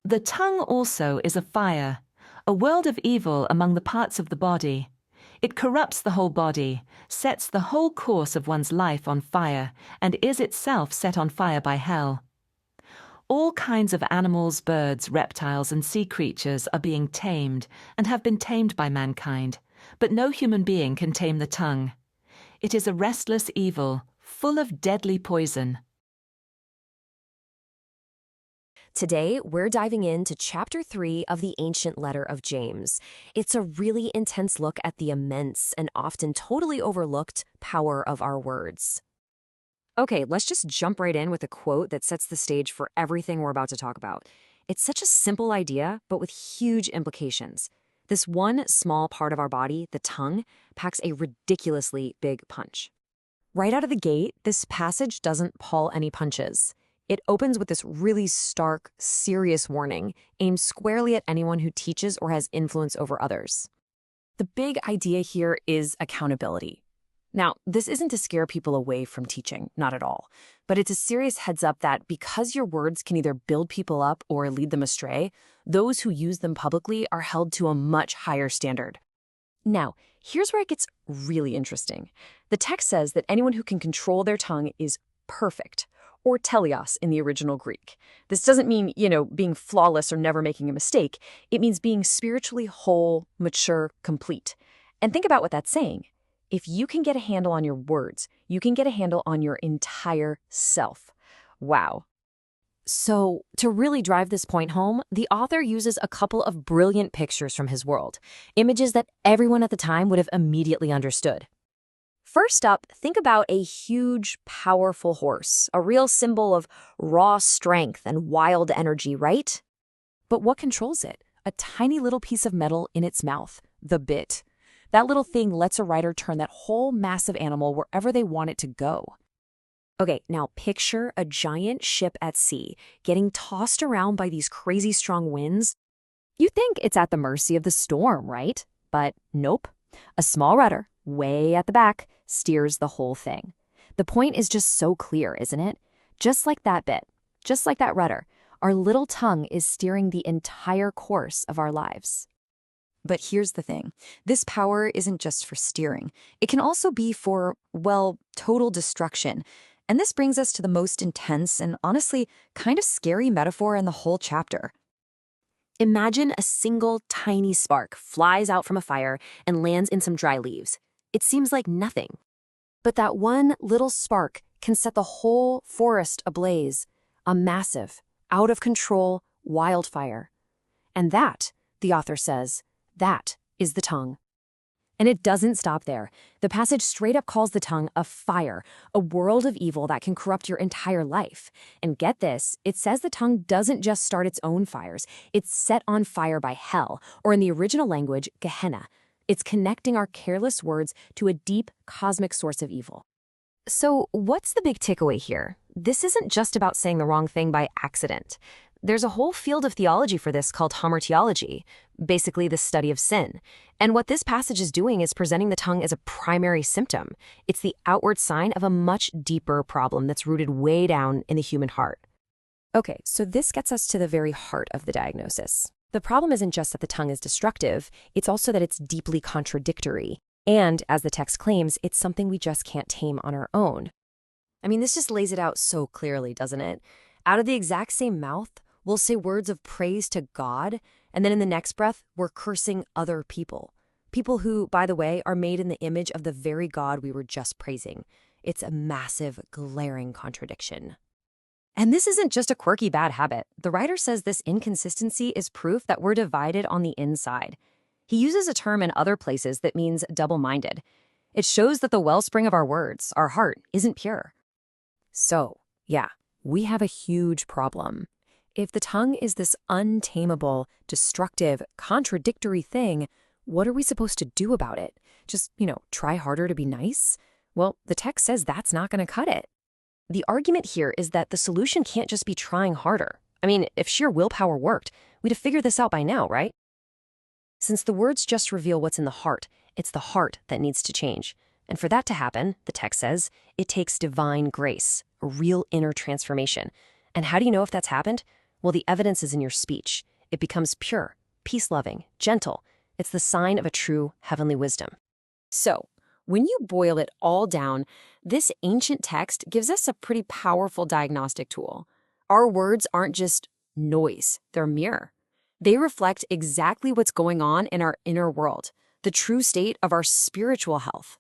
The tongue also is a fire, a world of evil among the parts of the body. It corrupts the whole body, sets the whole course of one's life on fire, and is itself set on fire by hell. All kinds of animals, birds, reptiles, and sea creatures are being tamed and have been tamed by mankind, but no human being can tame the tongue. It is a restless evil, full of deadly poison. Today, we're diving into Chapter 3 of the ancient letter of James. It's a really intense look at the immense and often totally overlooked power of our words. Okay, let's just jump right in with a quote that sets the stage for everything we're about to talk about. It's such a simple idea, but with huge implications. This one small part of our body, the tongue, packs a ridiculously big punch. Right out of the gate, this passage doesn't pull any punches. It opens with this really stark, serious warning aimed squarely at anyone who teaches or has influence over others. The big idea here is accountability. Now, this isn't to scare people away from teaching, not at all, but it's a serious heads up that because your words can either build people up or lead them astray, those who use them publicly are held to a much higher standard. Now, here's where it gets really interesting. The text says that anyone who can control their tongue is perfect, or teleos in the original Greek. This doesn't mean, being flawless or never making a mistake. It means being spiritually whole, mature, complete. And think about what that's saying. If you can get a handle on your words, you can get a handle on your entire self. Wow. So, to really drive this point home, the author uses a couple of brilliant pictures from his world, images that everyone at the time would have immediately understood. First up, think about a huge, powerful horse, a real symbol of raw strength and wild energy, right? But what controls it? A tiny little piece of metal in its mouth, the bit. That little thing lets a rider turn that whole massive animal wherever they want it to go. Okay, now picture a giant ship at sea getting tossed around by these crazy strong winds. You think it's at the mercy of the storm, right? But nope. A small rudder, way at the back, steers the whole thing. The point is just so clear, isn't it? Just like that bit, just like that rudder, our little tongue is steering the entire course of our lives. But here's the thing. This power isn't just for steering. It can also be for, total destruction. And this brings us to the most intense and honestly kind of scary metaphor in the whole chapter. Imagine a single tiny spark flies out from a fire and lands in some dry leaves. It seems like nothing. But that one little spark can set the whole forest ablaze, a massive, out-of-control wildfire. And that, the author says, that is the tongue. And it doesn't stop there. The passage straight up calls the tongue a fire, a world of evil that can corrupt your entire life. And get this, it says the tongue doesn't just start its own fires. It's set on fire by hell, or in the original language, Gehenna. It's connecting our careless words to a deep cosmic source of evil. So what's the big takeaway here? This isn't just about saying the wrong thing by accident. There's a whole field of theology for this called hamartiology, basically the study of sin. And what this passage is doing is presenting the tongue as a primary symptom. It's the outward sign of a much deeper problem that's rooted way down in the human heart. Okay, so this gets us to the very heart of the diagnosis. The problem isn't just that the tongue is destructive, it's also that it's deeply contradictory. And, as the text claims, it's something we just can't tame on our own. I mean, this just lays it out so clearly, doesn't it? Out of the exact same mouth, we'll say words of praise to God, and then in the next breath, we're cursing other people. People who, by the way, are made in the image of the very God we were just praising. It's a massive, glaring contradiction. And this isn't just a quirky bad habit. The writer says this inconsistency is proof that we're divided on the inside. He uses a term in other places that means double-minded. It shows that the wellspring of our words, our heart, isn't pure. So, yeah, we have a huge problem. If the tongue is this untamable, destructive, contradictory thing, what are we supposed to do about it? Just, try harder to be nice? Well, the text says that's not going to cut it. The argument here is that the solution can't just be trying harder. I mean, if sheer willpower worked, we'd have figured this out by now, right? Since the words just reveal what's in the heart, it's the heart that needs to change. And for that to happen, the text says, it takes divine grace, a real inner transformation. And how do you know if that's happened? Well, the evidence is in your speech. It becomes pure, peace-loving, gentle. It's the sign of a true heavenly wisdom. So, when you boil it all down, this ancient text gives us a pretty powerful diagnostic tool. Our words aren't just noise, they're a mirror. They reflect exactly what's going on in our inner world, the true state of our spiritual health.